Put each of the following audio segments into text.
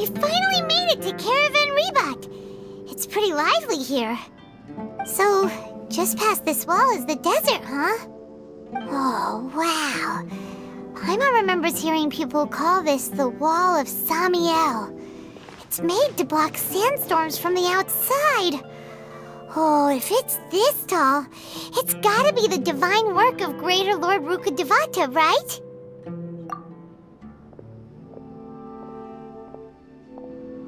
We finally made it to Caravan Rebot. It's pretty lively here. So, just past this wall is the desert, huh? Oh, wow. Paimon remembers hearing people call this the Wall of Samiel. It's made to block sandstorms from the outside. Oh, if it's this tall, it's gotta be the divine work of Greater Lord Rukkhadevata, right?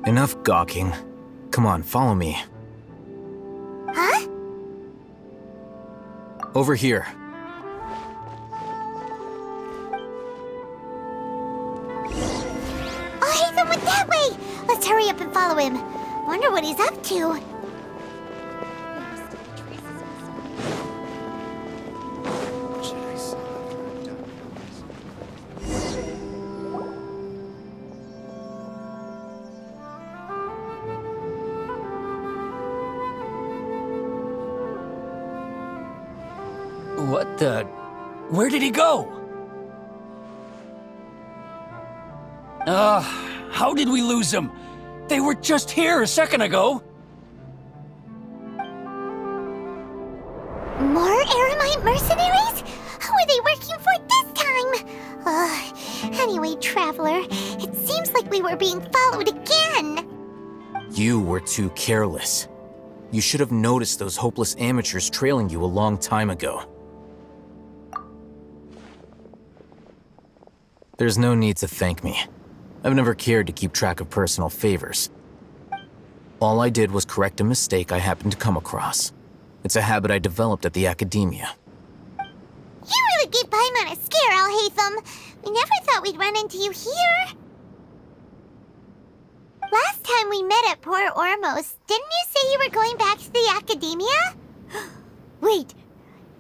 Enough gawking. Come on, follow me. Huh? Over here. Oh, Hatham went that way! Let's hurry up and follow him. Wonder what he's up to. What the... Where did he go? How did we lose him? They were just here a second ago. More Eremite mercenaries? Who are they working for this time? Anyway, Traveler, it seems like we were being followed again. You were too careless. You should have noticed those hopeless amateurs trailing you a long time ago. There's no need to thank me. I've never cared to keep track of personal favors. All I did was correct a mistake I happened to come across. It's a habit I developed at the academia. You really gave Paimon a scare, Al-Hatham. We never thought we'd run into you here. Last time we met at Port Ormos, didn't you say you were going back to the academia? Wait,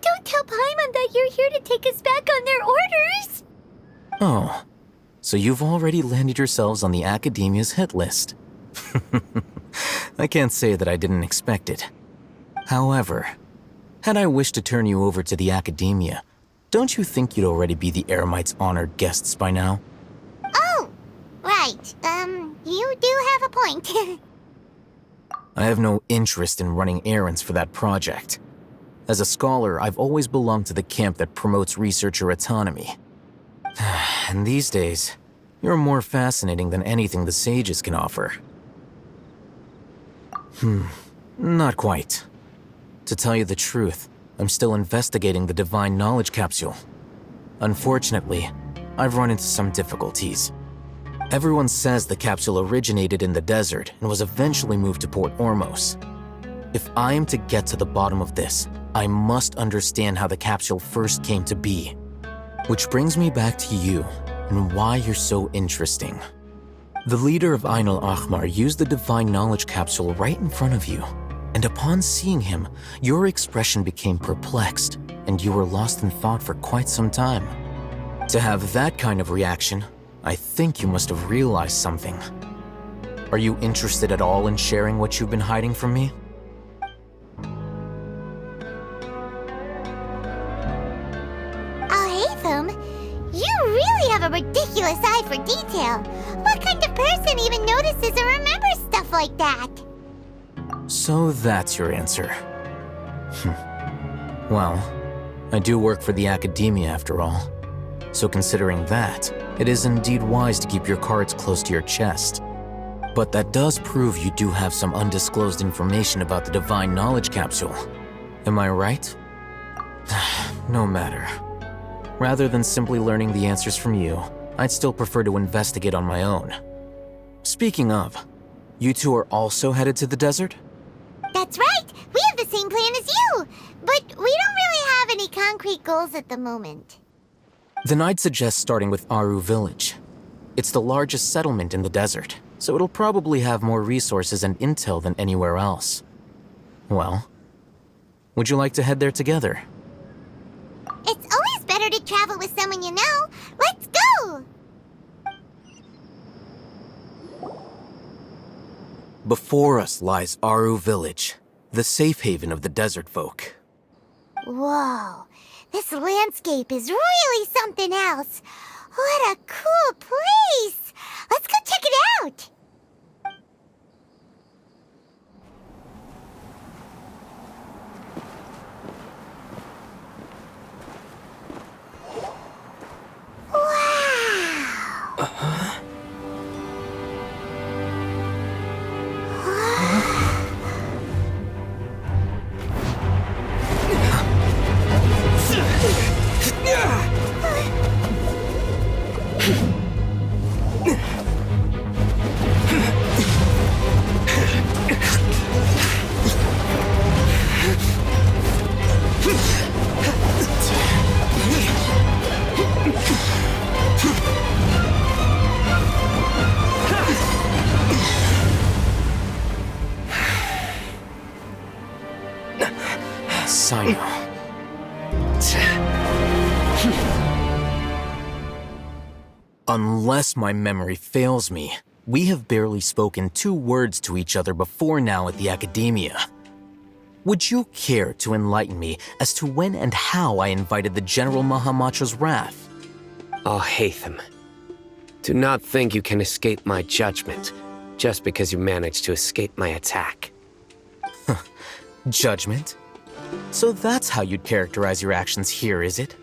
don't tell Paimon that you're here to take us back on their orders. Oh, so you've already landed yourselves on the academia's hit list. I can't say that I didn't expect it. However, had I wished to turn you over to the academia, don't you think you'd already be the Eremites' honored guests by now? Oh, right. You do have a point. I have no interest in running errands for that project. As a scholar, I've always belonged to the camp that promotes researcher autonomy. And these days, you're more fascinating than anything the sages can offer. Not quite. To tell you the truth, I'm still investigating the Divine Knowledge Capsule. Unfortunately, I've run into some difficulties. Everyone says the capsule originated in the desert and was eventually moved to Port Ormos. If I am to get to the bottom of this, I must understand how the capsule first came to be. Which brings me back to you and why you're so interesting. The leader of Ain al-Ahmar used the Divine Knowledge Capsule right in front of you, and upon seeing him, your expression became perplexed, and you were lost in thought for quite some time. To have that kind of reaction, I think you must have realized something. Are you interested at all in sharing what you've been hiding from me? You really have a ridiculous eye for detail. What kind of person even notices or remembers stuff like that? So that's your answer. Well, I do work for the academia after all. So considering that, it is indeed wise to keep your cards close to your chest. But that does prove you do have some undisclosed information about the Divine Knowledge Capsule. Am I right? No matter. Rather than simply learning the answers from you, I'd still prefer to investigate on my own. Speaking of, you two are also headed to the desert? That's right! We have the same plan as you! But we don't really have any concrete goals at the moment. Then I'd suggest starting with Aru Village. It's the largest settlement in the desert, so it'll probably have more resources and intel than anywhere else. Well, would you like to head there together? It's always better to travel with someone you know. Let's go! Before us lies Aru Village, the safe haven of the desert folk. Whoa, this landscape is really something else. What a cool place! Let's go check it out! Sino. Unless my memory fails me, we have barely spoken 2 words to each other before now at the Academia. Would you care to enlighten me as to when and how I invited the General Mahamatra's wrath? Oh, Hatham. Do not think you can escape my judgment just because you managed to escape my attack. Judgment? So that's how you'd characterize your actions here, is it?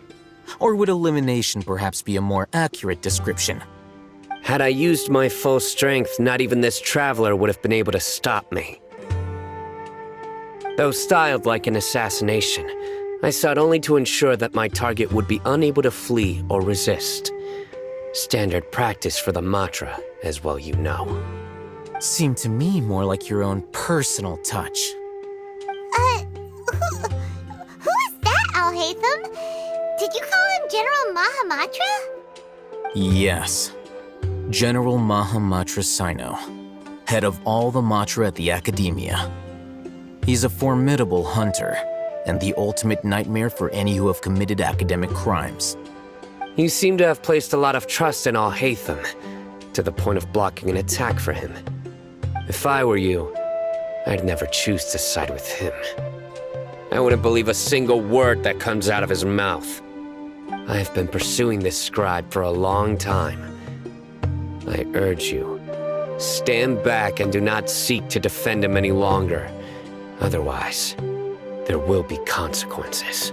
Or would elimination perhaps be a more accurate description? Had I used my full strength, not even this traveler would have been able to stop me. Though styled like an assassination, I sought only to ensure that my target would be unable to flee or resist. Standard practice for the Matra, as well you know. Seemed to me more like your own personal touch. Who is that, Al-Haytham? Did you call him General Mahamatra? Yes. General Mahamatra Sino, head of all the Matra at the Academia. He's a formidable hunter, and the ultimate nightmare for any who have committed academic crimes. You seem to have placed a lot of trust in Al-Haytham, to the point of blocking an attack for him. If I were you, I'd never choose to side with him. I wouldn't believe a single word that comes out of his mouth. I have been pursuing this scribe for a long time. I urge you, stand back and do not seek to defend him any longer. Otherwise, there will be consequences.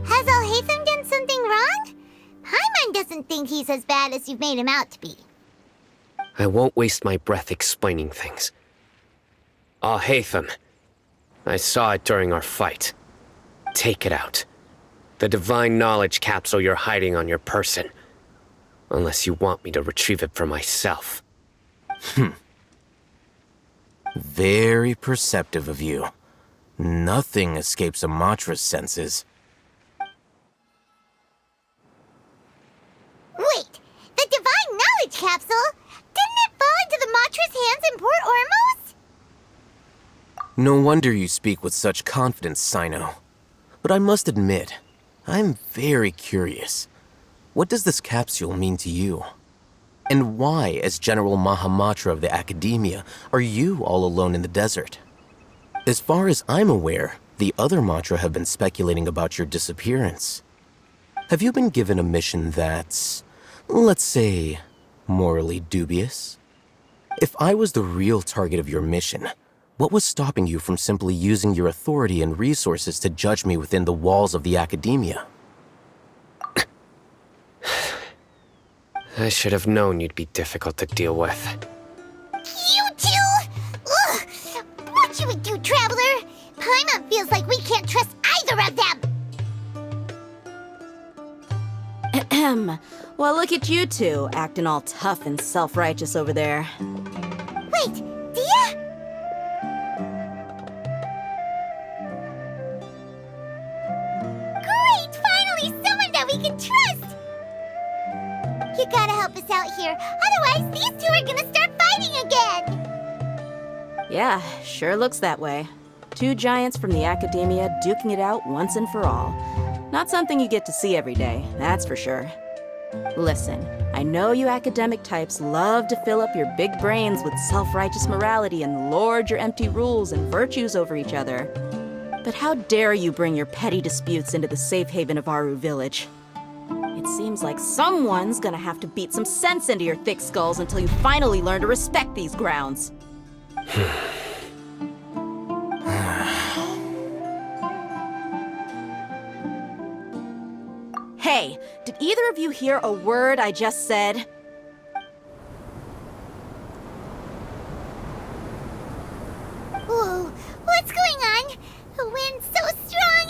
Has Al-Haytham done something wrong? Paimon doesn't think he's as bad as you've made him out to be. I won't waste my breath explaining things. Al-Haytham, I saw it during our fight. Take it out. The divine knowledge capsule you're hiding on your person. Unless you want me to retrieve it for myself. Very perceptive of you. Nothing escapes a Matra's senses. Wait, the divine knowledge capsule? Didn't it fall into the Matra's hands in Port Ormos? No wonder you speak with such confidence, Sino. But I must admit, I'm very curious. What does this capsule mean to you? And why, as General Mahamatra of the Academia, are you all alone in the desert? As far as I'm aware, the other Matra have been speculating about your disappearance. Have you been given a mission that's, let's say, morally dubious? If I was the real target of your mission, what was stopping you from simply using your authority and resources to judge me within the walls of the Academia? I should have known you'd be difficult to deal with. You two? Ugh! What you would do, Traveler? Paimon feels like we can't trust either of them! Ahem. Well, look at you two, acting all tough and self-righteous over there. Wait, Dia? Great! Finally, someone that we can trust! You gotta help us out here, otherwise these two are gonna start fighting again! Yeah, sure looks that way. 2 giants from the Academia duking it out once and for all. Not something you get to see every day, that's for sure. Listen, I know you academic types love to fill up your big brains with self-righteous morality and lord your empty rules and virtues over each other. But how dare you bring your petty disputes into the safe haven of Aru Village? It seems like someone's gonna have to beat some sense into your thick skulls until you finally learn to respect these grounds. Hey, did either of you hear a word I just said? Whoa, what's going on? The wind's so strong!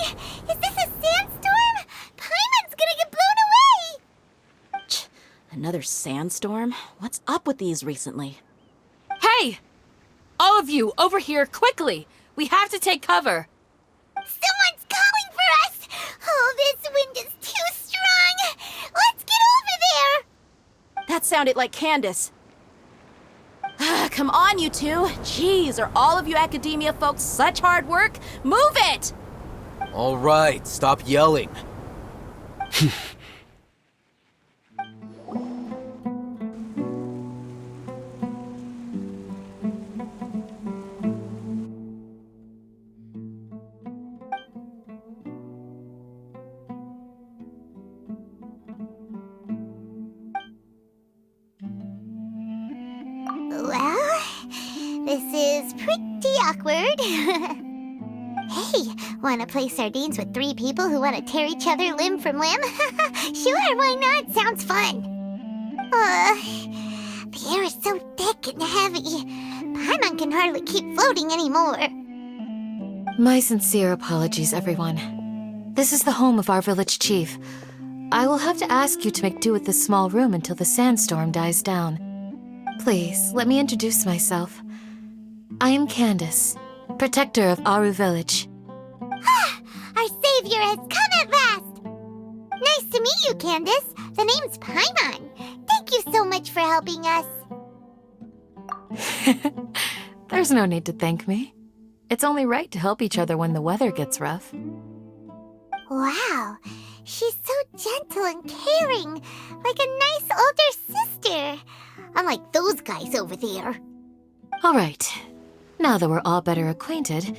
Is this a sandstorm? Paimon's gonna get blown away! Another sandstorm? What's up with these recently? Hey! All of you, over here, quickly! We have to take cover! Someone's calling for us! Oh, this wind is too strong! Let's get over there! That sounded like Candace. Come on, you two. Jeez, are all of you academia folks such hard work? Move it! All right, stop yelling. Well, this is pretty awkward. Hey, wanna play sardines with 3 people who wanna tear each other limb from limb? Sure, why not? Sounds fun. The air is so thick and heavy. Paimon can hardly keep floating anymore. My sincere apologies, everyone. This is the home of our village chief. I will have to ask you to make do with this small room until the sandstorm dies down. Please, let me introduce myself. I am Candace, protector of Aru Village. Our savior has come at last! Nice to meet you, Candace. The name's Paimon. Thank you so much for helping us. There's no need to thank me. It's only right to help each other when the weather gets rough. Wow, she's so gentle and caring, like a nice older sister. Unlike those guys over there. All right. Now that we're all better acquainted,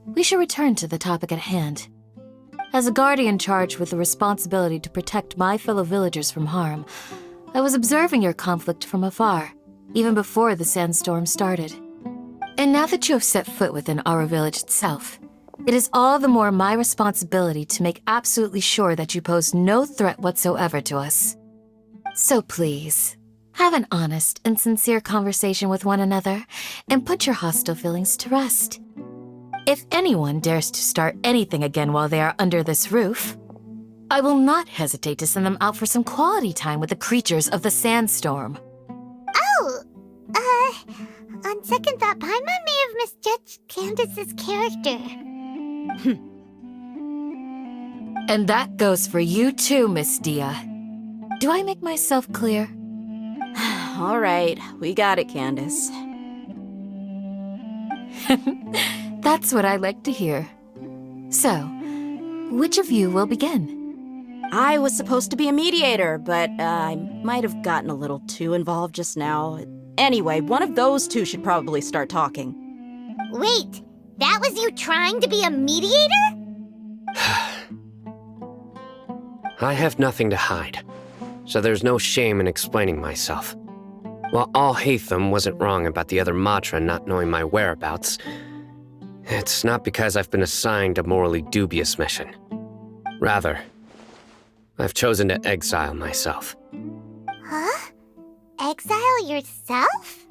we should return to the topic at hand. As a guardian charged with the responsibility to protect my fellow villagers from harm, I was observing your conflict from afar, even before the sandstorm started. And now that you have set foot within our village itself, it is all the more my responsibility to make absolutely sure that you pose no threat whatsoever to us. So please, have an honest and sincere conversation with one another and put your hostile feelings to rest. If anyone dares to start anything again while they are under this roof, I will not hesitate to send them out for some quality time with the creatures of the sandstorm. Oh, on second thought, Paimon may have misjudged Candace's character. And that goes for you too, Miss Dia. Do I make myself clear? All right, we got it, Candace. That's what I like to hear. So, which of you will begin? I was supposed to be a mediator, but I might have gotten a little too involved just now. Anyway, one of those two should probably start talking. Wait, that was you trying to be a mediator? I have nothing to hide, so there's no shame in explaining myself. While Alhaitham wasn't wrong about the other Matra not knowing my whereabouts, it's not because I've been assigned a morally dubious mission. Rather, I've chosen to exile myself. Huh? Exile yourself?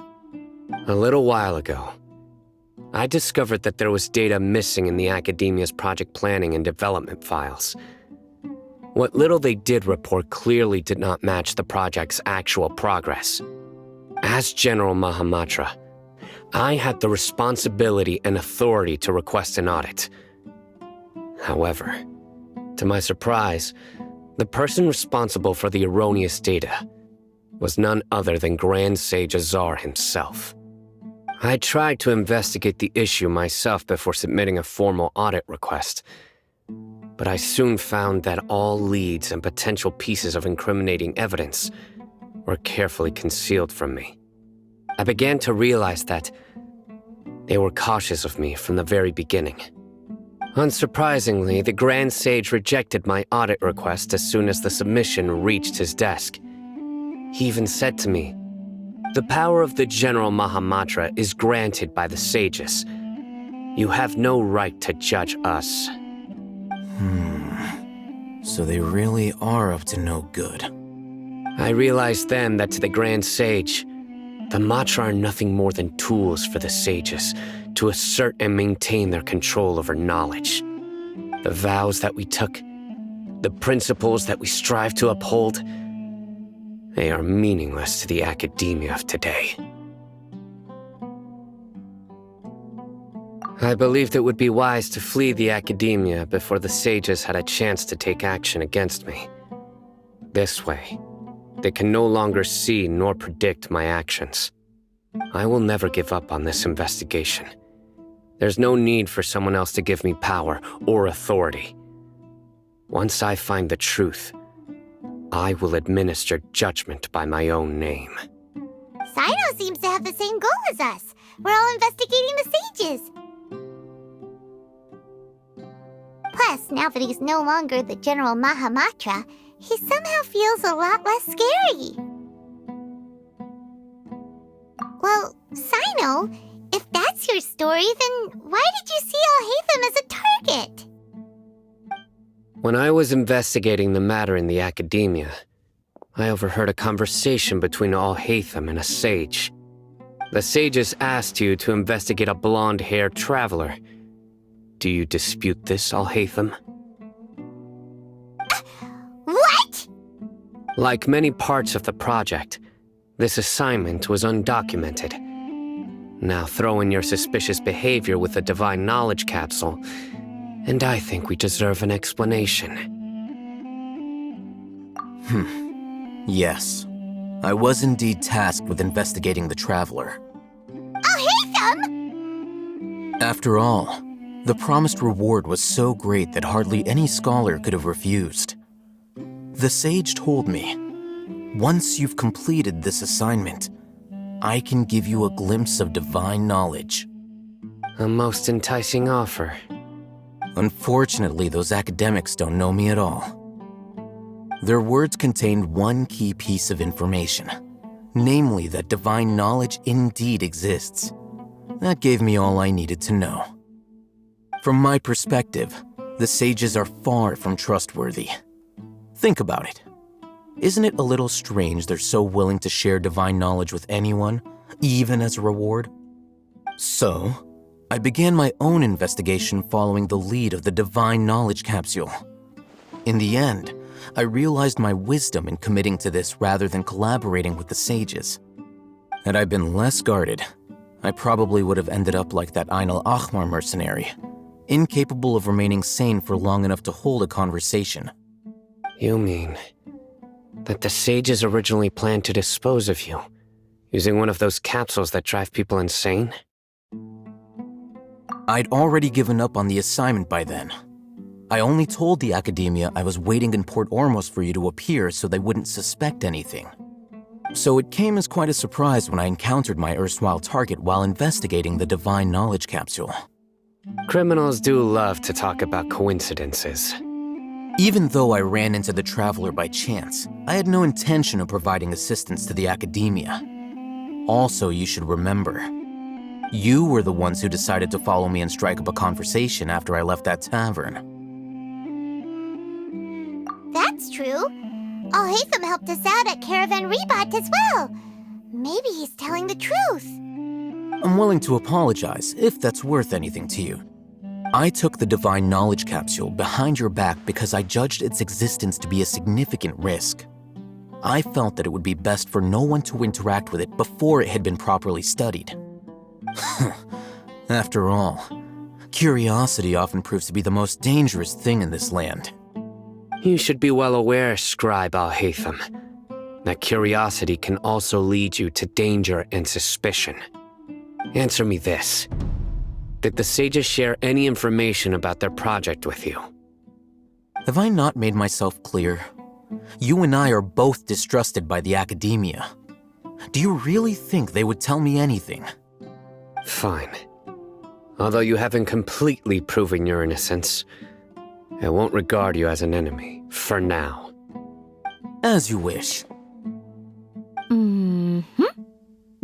A little while ago, I discovered that there was data missing in the Academia's project planning and development files. What little they did report clearly did not match the project's actual progress. As General Mahamatra, I had the responsibility and authority to request an audit. However, to my surprise, the person responsible for the erroneous data was none other than Grand Sage Azar himself. I tried to investigate the issue myself before submitting a formal audit request, but I soon found that all leads and potential pieces of incriminating evidence were carefully concealed from me. I began to realize that they were cautious of me from the very beginning. Unsurprisingly, the Grand Sage rejected my audit request as soon as the submission reached his desk. He even said to me, "The power of the General Mahamatra is granted by the sages. You have no right to judge us." So they really are up to no good. I realized then that to the Grand Sage, the Matra are nothing more than tools for the sages to assert and maintain their control over knowledge. The vows that we took, the principles that we strive to uphold, They are meaningless to the academia of today. I believed it would be wise to flee the academia before the sages had a chance to take action against me. This way, they can no longer see nor predict my actions. I will never give up on this investigation. There's no need for someone else to give me power or authority. Once I find the truth, I will administer judgment by my own name. Sino seems to have the same goal as us. We're all investigating the sages. Plus, now that he's no longer the General Mahamatra, he somehow feels a lot less scary. Well, Sino, if that's your story, then why did you see Alhaitham as a target? When I was investigating the matter in the academia, I overheard a conversation between Alhaitham and a sage. The sages asked you to investigate a blonde-haired traveler. Do you dispute this, Alhaitham? What? Like many parts of the project, this assignment was undocumented. Now throw in your suspicious behavior with the Divine Knowledge Capsule, and I think we deserve an explanation. Yes. I was indeed tasked with investigating the Traveler. Alhaitham! After all, the promised reward was so great that hardly any scholar could have refused. The sage told me, once you've completed this assignment, I can give you a glimpse of divine knowledge. A most enticing offer. Unfortunately, those academics don't know me at all. Their words contained one key piece of information, namely that divine knowledge indeed exists. That gave me all I needed to know. From my perspective, the sages are far from trustworthy. Think about it. Isn't it a little strange they're so willing to share divine knowledge with anyone, even as a reward? So, I began my own investigation following the lead of the Divine Knowledge Capsule. In the end, I realized my wisdom in committing to this rather than collaborating with the sages. Had I been less guarded, I probably would have ended up like that Ain al-Ahmar mercenary, incapable of remaining sane for long enough to hold a conversation. You mean that the sages originally planned to dispose of you, using one of those capsules that drive people insane? I'd already given up on the assignment by then. I only told the academia I was waiting in Port Ormos for you to appear so they wouldn't suspect anything. So it came as quite a surprise when I encountered my erstwhile target while investigating the Divine Knowledge Capsule. Criminals do love to talk about coincidences. Even though I ran into the Traveler by chance, I had no intention of providing assistance to the academia. Also, you should remember, you were the ones who decided to follow me and strike up a conversation after I left that tavern. That's true. Alhaitham helped us out at Caravan Rebat as well. Maybe he's telling the truth. I'm willing to apologize if that's worth anything to you. I took the Divine Knowledge Capsule behind your back because I judged its existence to be a significant risk. I felt that it would be best for no one to interact with it before it had been properly studied. After all, curiosity often proves to be the most dangerous thing in this land. You should be well aware, Scribe Alhaitham, that curiosity can also lead you to danger and suspicion. Answer me this. Did the sages share any information about their project with you? Have I not made myself clear? You and I are both distrusted by the academia. Do you really think they would tell me anything? Fine. Although you haven't completely proven your innocence, I won't regard you as an enemy, for now. As you wish.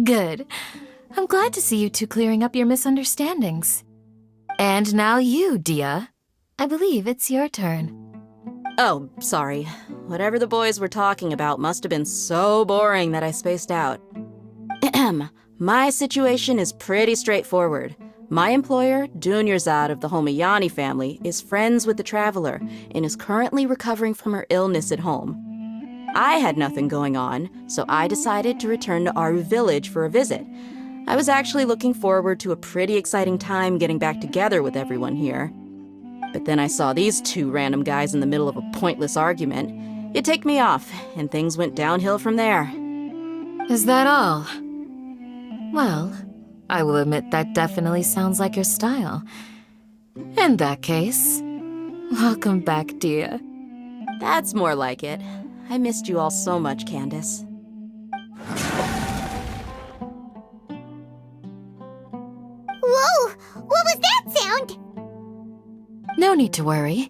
Good. I'm glad to see you two clearing up your misunderstandings. And now you, Dia. I believe it's your turn. Oh, sorry. Whatever the boys were talking about must have been so boring that I spaced out. My situation is pretty straightforward. My employer, Dunyarzad of the Homayani family, is friends with the Traveler and is currently recovering from her illness at home. I had nothing going on, so I decided to return to Aru Village for a visit. I was actually looking forward to a pretty exciting time getting back together with everyone here. But then I saw these two random guys in the middle of a pointless argument. It ticked me off, and things went downhill from there. Is that all? Well, I will admit that definitely sounds like your style. In that case, welcome back, dear. That's more like it. I missed you all so much, Candace. Whoa! What was that sound? No need to worry.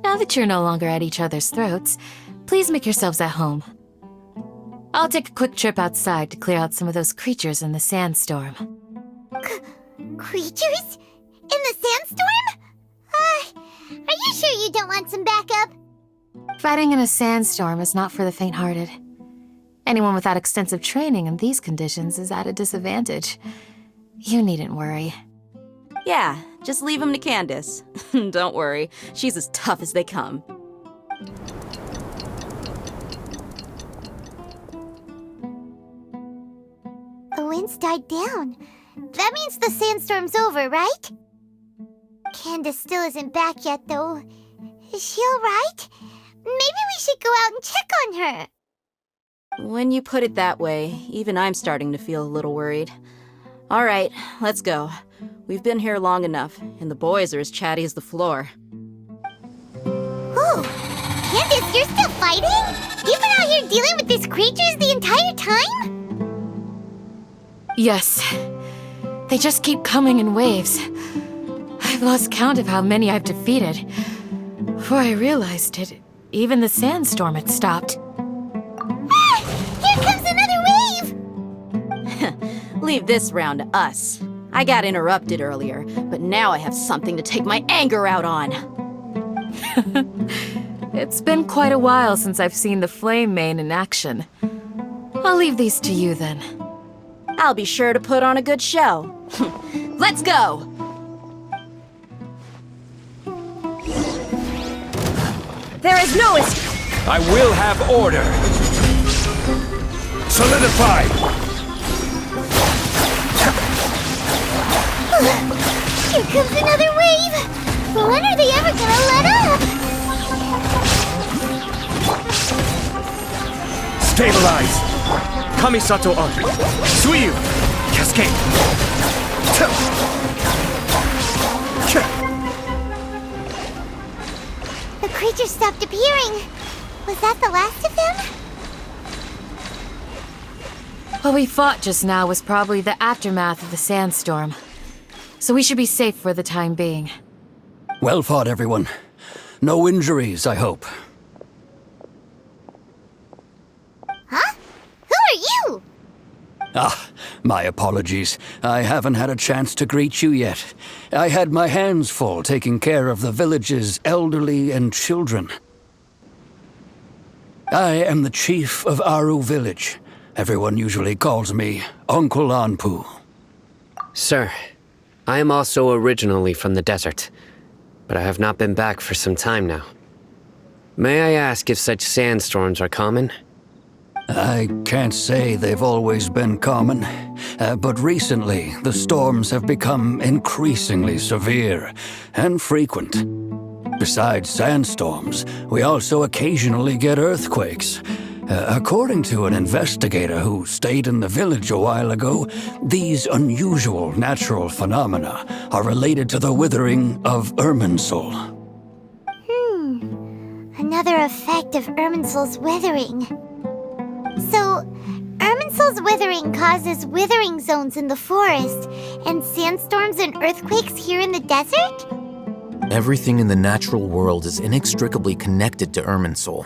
Now that you're no longer at each other's throats, please make yourselves at home. I'll take a quick trip outside to clear out some of those creatures in the sandstorm. Creatures? In the sandstorm? Are you sure you don't want some backup? Fighting in a sandstorm is not for the faint-hearted. Anyone without extensive training in these conditions is at a disadvantage. You needn't worry. Yeah, just leave him to Candace. Don't worry, she's as tough as they come. The wind's died down. That means the sandstorm's over, right? Candace still isn't back yet, though. Is she alright? Maybe we should go out and check on her. When you put it that way, even I'm starting to feel a little worried. All right, let's go. We've been here long enough, and the boys are as chatty as the floor. Ooh, Candace, you're still fighting? You've been out here dealing with these creatures the entire time? Yes. They just keep coming in waves. I've lost count of how many I've defeated. Before I realized it, even the sandstorm had stopped. Ah! Here comes another wave! Leave this round to us. I got interrupted earlier, but now I have something to take my anger out on. It's been quite a while since I've seen the Flame Mane in action. I'll leave these to you then. I'll be sure to put on a good show. Let's go! There is no escape! I will have order. Solidified! Here comes another wave! When are they ever gonna let up? Stabilize! Kamisato on. Suiyu! Cascade! The creatures stopped appearing. Was that the last of them? What we fought just now was probably the aftermath of the sandstorm. So we should be safe for the time being. Well fought, everyone. No injuries, I hope. Huh? Who are you? Ah, my apologies. I haven't had a chance to greet you yet. I had my hands full taking care of the village's elderly and children. I am the chief of Aru Village. Everyone usually calls me Uncle Anpu. Sir, I am also originally from the desert, but I have not been back for some time now. May I ask if such sandstorms are common? I can't say they've always been common, but recently the storms have become increasingly severe and frequent. Besides sandstorms, we also occasionally get earthquakes. According to an investigator who stayed in the village a while ago, these unusual natural phenomena are related to the withering of Irminsul. Another effect of Irminsul's withering. So, Irminsul's withering causes withering zones in the forest, and sandstorms and earthquakes here in the desert? Everything in the natural world is inextricably connected to Irminsul.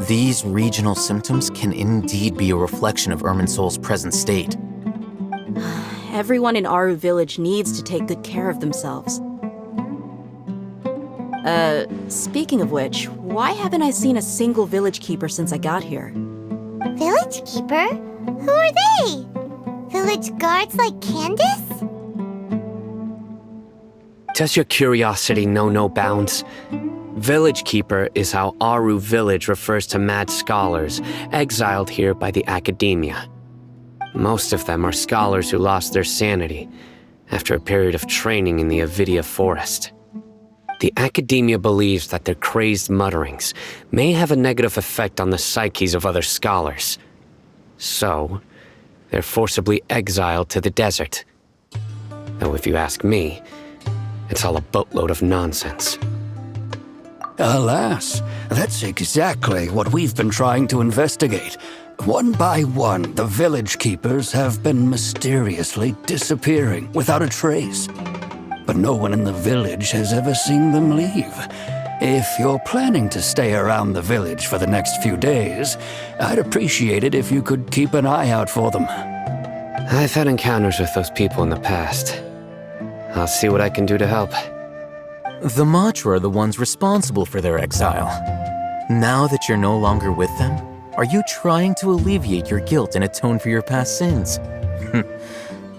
These regional symptoms can indeed be a reflection of Irminsul's present state. Everyone in Aru Village needs to take good care of themselves. Speaking of which, why haven't I seen a single village keeper since I got here? Village keeper? Who are they? Village guards like Candace? Does your curiosity know no bounds? Village Keeper is how Aru Village refers to mad scholars exiled here by the Academia. Most of them are scholars who lost their sanity after a period of training in the Avidia forest. The Academia believes that their crazed mutterings may have a negative effect on the psyches of other scholars. So, they're forcibly exiled to the desert. Though if you ask me, it's all a boatload of nonsense. Alas, that's exactly what we've been trying to investigate. One by one, the village keepers have been mysteriously disappearing without a trace. But no one in the village has ever seen them leave. If you're planning to stay around the village for the next few days, I'd appreciate it if you could keep an eye out for them. I've had encounters with those people in the past. I'll see what I can do to help. The Matra are the ones responsible for their exile. Now that you're no longer with them, are you trying to alleviate your guilt and atone for your past sins?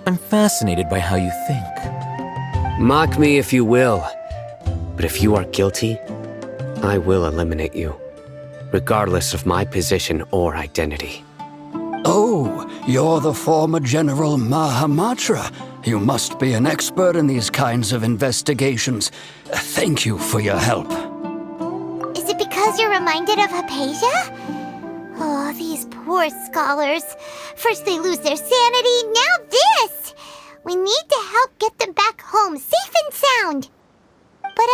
I'm fascinated by how you think. Mock me if you will, but if you are guilty, I will eliminate you, regardless of my position or identity. Oh, you're the former General Mahamatra. You must be an expert in these kinds of investigations. Thank you for your help. Is it because you're reminded of Hypatia? Oh, these poor scholars. First they lose their sanity, now this! We need to help get them back home, safe and sound. But,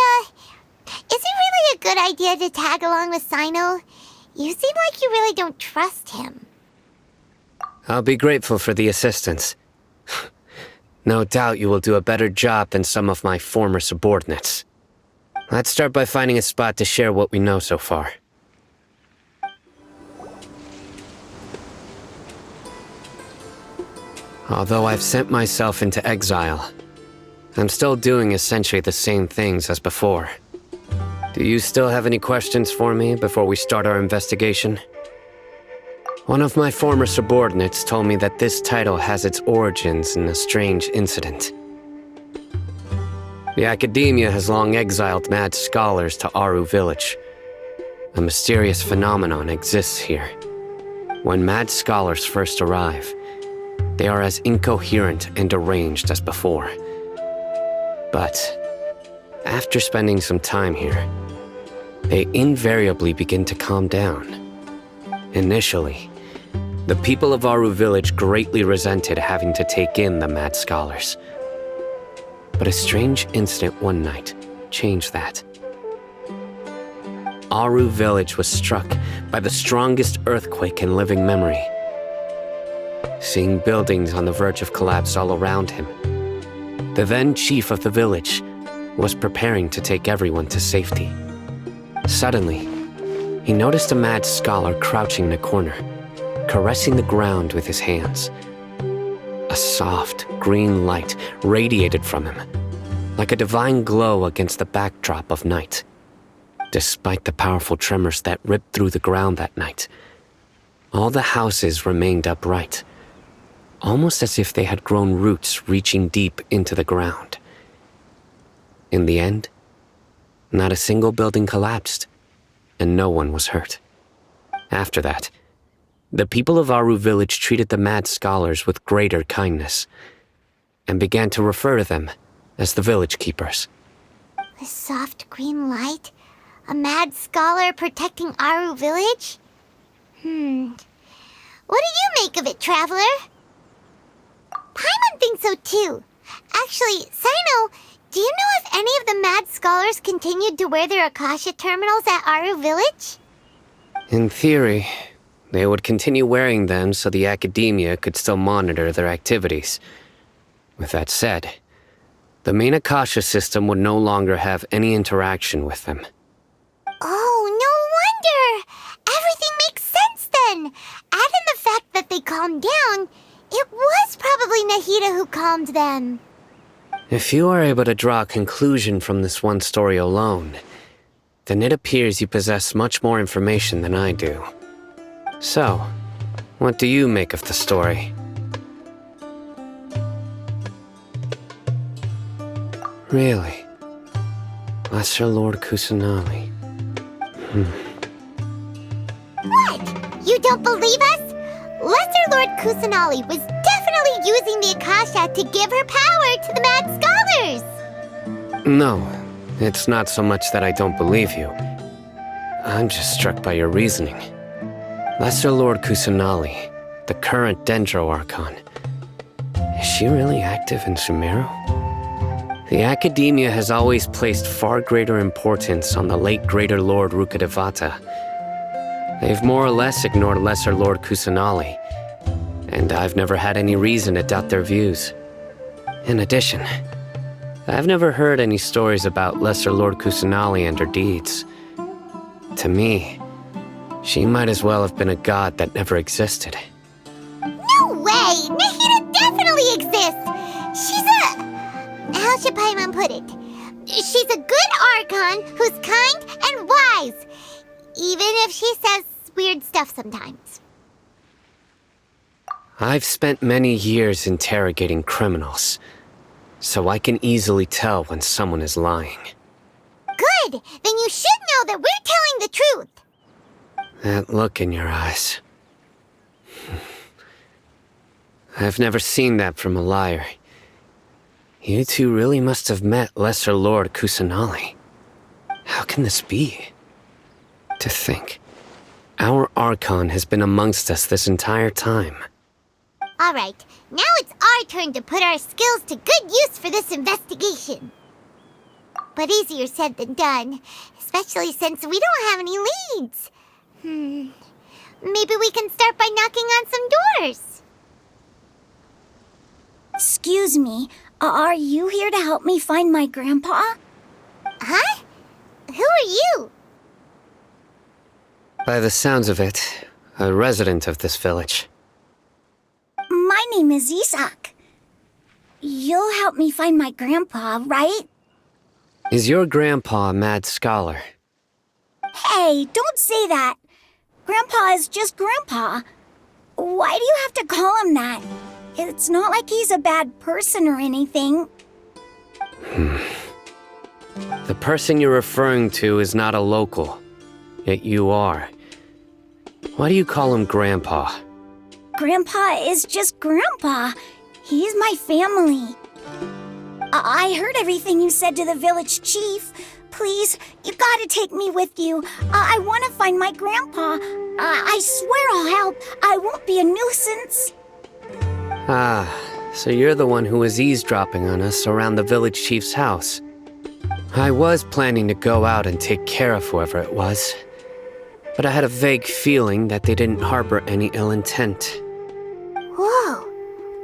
is it really a good idea to tag along with Sino? You seem like you really don't trust him. I'll be grateful for the assistance. No doubt you will do a better job than some of my former subordinates. Let's start by finding a spot to share what we know so far. Although I've sent myself into exile, I'm still doing essentially the same things as before. Do you still have any questions for me before we start our investigation? One of my former subordinates told me that this title has its origins in a strange incident. The Academia has long exiled mad scholars to Aru Village. A mysterious phenomenon exists here. When mad scholars first arrive, they are as incoherent and deranged as before. But after spending some time here, they invariably begin to calm down. Initially, the people of Aru Village greatly resented having to take in the mad scholars. But a strange incident one night changed that. Aru Village was struck by the strongest earthquake in living memory. Seeing buildings on the verge of collapse all around him, the then chief of the village was preparing to take everyone to safety. Suddenly, he noticed a mad scholar crouching in a corner, caressing the ground with his hands. A soft, green light radiated from him, like a divine glow against the backdrop of night. Despite the powerful tremors that ripped through the ground that night, all the houses remained upright, almost as if they had grown roots reaching deep into the ground. In the end, not a single building collapsed, and no one was hurt. After that, the people of Aru Village treated the mad scholars with greater kindness, and began to refer to them as the village keepers. The soft green light? A mad scholar protecting Aru Village? What do you make of it, Traveler? Paimon thinks so too. Actually, Sino, do you know if any of the mad scholars continued to wear their Akasha terminals at Aru Village? In theory, they would continue wearing them so the Academia could still monitor their activities. With that said, the main Akasha system would no longer have any interaction with them. Oh, no wonder! Everything makes sense then! Add in the fact that they calmed down, it was probably Nahida who calmed them. If you are able to draw a conclusion from this one story alone, then it appears you possess much more information than I do. So, what do you make of the story? Really? Lesser Lord Kusanagi. What? You don't believe us? Lesser Lord Kusanagi was definitely using the Akasha to give her power to the Mad Scholars! No, it's not so much that I don't believe you. I'm just struck by your reasoning. Lesser Lord Kusanagi, the current Dendro Archon. Is she really active in Sumeru? The Academia has always placed far greater importance on the late Greater Lord Rukkhadevata. They've more or less ignored Lesser Lord Kusanagi, and I've never had any reason to doubt their views. In addition, I've never heard any stories about Lesser Lord Kusanagi and her deeds. To me, she might as well have been a god that never existed. No way! Nahida definitely exists! She's a... How should Paimon put it? She's a good Archon who's kind and wise, even if she says weird stuff sometimes. I've spent many years interrogating criminals, so I can easily tell when someone is lying. Good! Then you should know that we're telling the truth! That look in your eyes. I've never seen that from a liar. You two really must have met Lesser Lord Kusanagi. How can this be? To think, our Archon has been amongst us this entire time. Alright, now it's our turn to put our skills to good use for this investigation. But easier said than done, especially since we don't have any leads. Maybe we can start by knocking on some doors. Excuse me, are you here to help me find my grandpa? Huh? Who are you? By the sounds of it, a resident of this village. My name is Isak. You'll help me find my grandpa, right? Is your grandpa a mad scholar? Hey, don't say that. Grandpa is just Grandpa. Why do you have to call him that? It's not like he's a bad person or anything. The person you're referring to is not a local, yet you are. Why do you call him Grandpa? Grandpa is just Grandpa. He's my family. I heard everything you said to the village chief. Please, you gotta take me with you. I want to find my grandpa. I swear I'll help. I won't be a nuisance. Ah, so you're the one who was eavesdropping on us around the village chief's house. I was planning to go out and take care of whoever it was, but I had a vague feeling that they didn't harbor any ill intent. Whoa.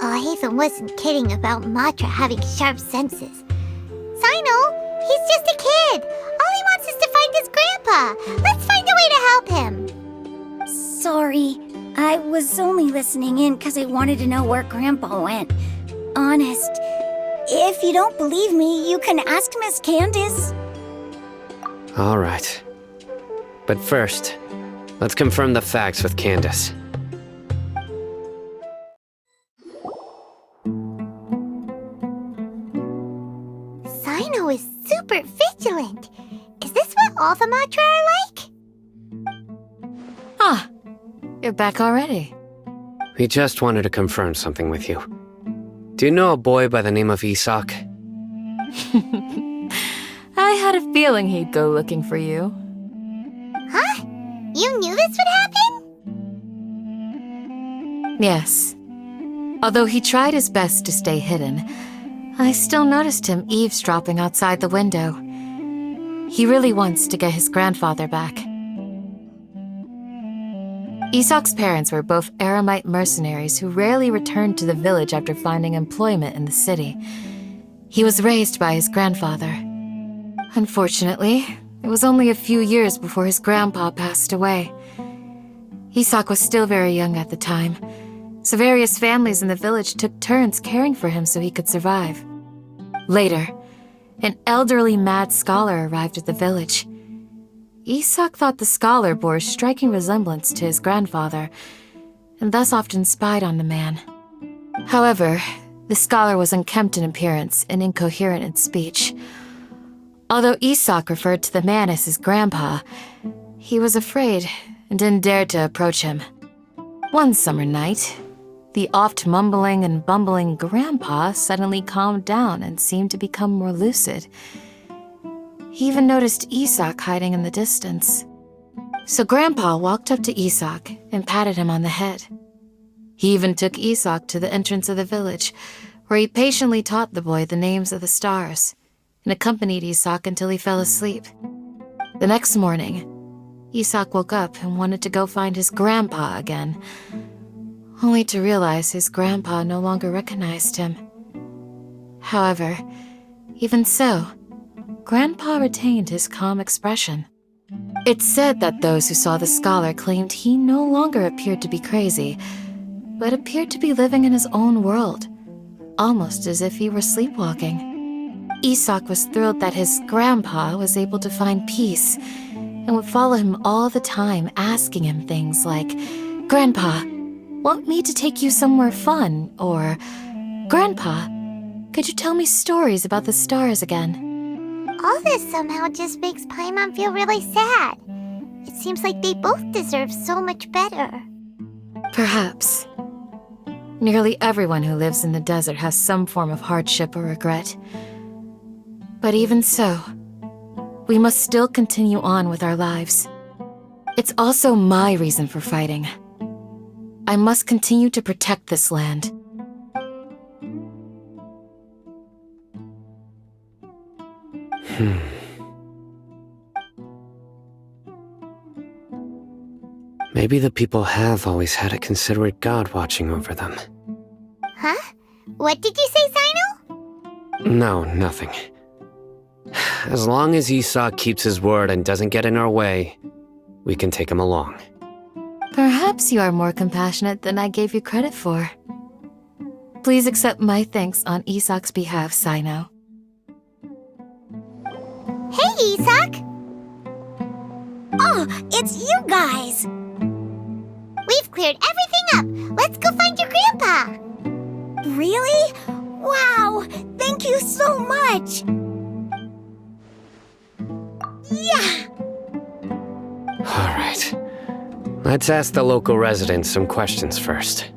Hatham wasn't kidding about Matra having sharp senses. Sino, he's just a kid. All he wants is to find his grandpa. Let's find a way to help him. Sorry, I was only listening in because I wanted to know where Grandpa went. Honest. If you don't believe me, you can ask Miss Candace. All right. But first, let's confirm the facts with Candace. Sino is super vigilant. Is this what all the Matra are like? Ah, you're back already. We just wanted to confirm something with you. Do you know a boy by the name of Isak? I had a feeling he'd go looking for you. Huh? You knew this would happen? Yes. Although he tried his best to stay hidden, I still noticed him eavesdropping outside the window. He really wants to get his grandfather back. Isak's parents were both Aramite mercenaries who rarely returned to the village after finding employment in the city. He was raised by his grandfather. Unfortunately, it was only a few years before his grandpa passed away. Isak was still very young at the time, so various families in the village took turns caring for him so he could survive. Later, an elderly mad scholar arrived at the village. Isak thought the scholar bore a striking resemblance to his grandfather, and thus often spied on the man. However, the scholar was unkempt in appearance and incoherent in speech. Although Isak referred to the man as his grandpa, he was afraid and didn't dare to approach him. One summer night, the oft mumbling and bumbling grandpa suddenly calmed down and seemed to become more lucid. He even noticed Isak hiding in the distance. So Grandpa walked up to Isak and patted him on the head. He even took Isak to the entrance of the village, where he patiently taught the boy the names of the stars and accompanied Isak until he fell asleep. The next morning, Isak woke up and wanted to go find his grandpa again, only to realize his grandpa no longer recognized him. However, even so, Grandpa retained his calm expression. It's said that those who saw the scholar claimed he no longer appeared to be crazy, but appeared to be living in his own world, almost as if he were sleepwalking. Isak was thrilled that his grandpa was able to find peace and would follow him all the time, asking him things like, "Grandpa, want me to take you somewhere fun?" Or, "Grandpa, could you tell me stories about the stars again?" All this somehow just makes Paimon feel really sad. It seems like they both deserve so much better. Perhaps. Nearly everyone who lives in the desert has some form of hardship or regret. But even so, we must still continue on with our lives. It's also my reason for fighting. I must continue to protect this land. Maybe the people have always had a considerate god watching over them. Huh? What did you say, Sino? No, nothing. As long as Isak keeps his word and doesn't get in our way, we can take him along. Perhaps you are more compassionate than I gave you credit for. Please accept my thanks on Isak's behalf, Sino. Hey, Isak! Oh, it's you guys! We've cleared everything up! Let's go find your grandpa! Really? Wow! Thank you so much! Yeah! All right. Let's ask the local residents some questions first.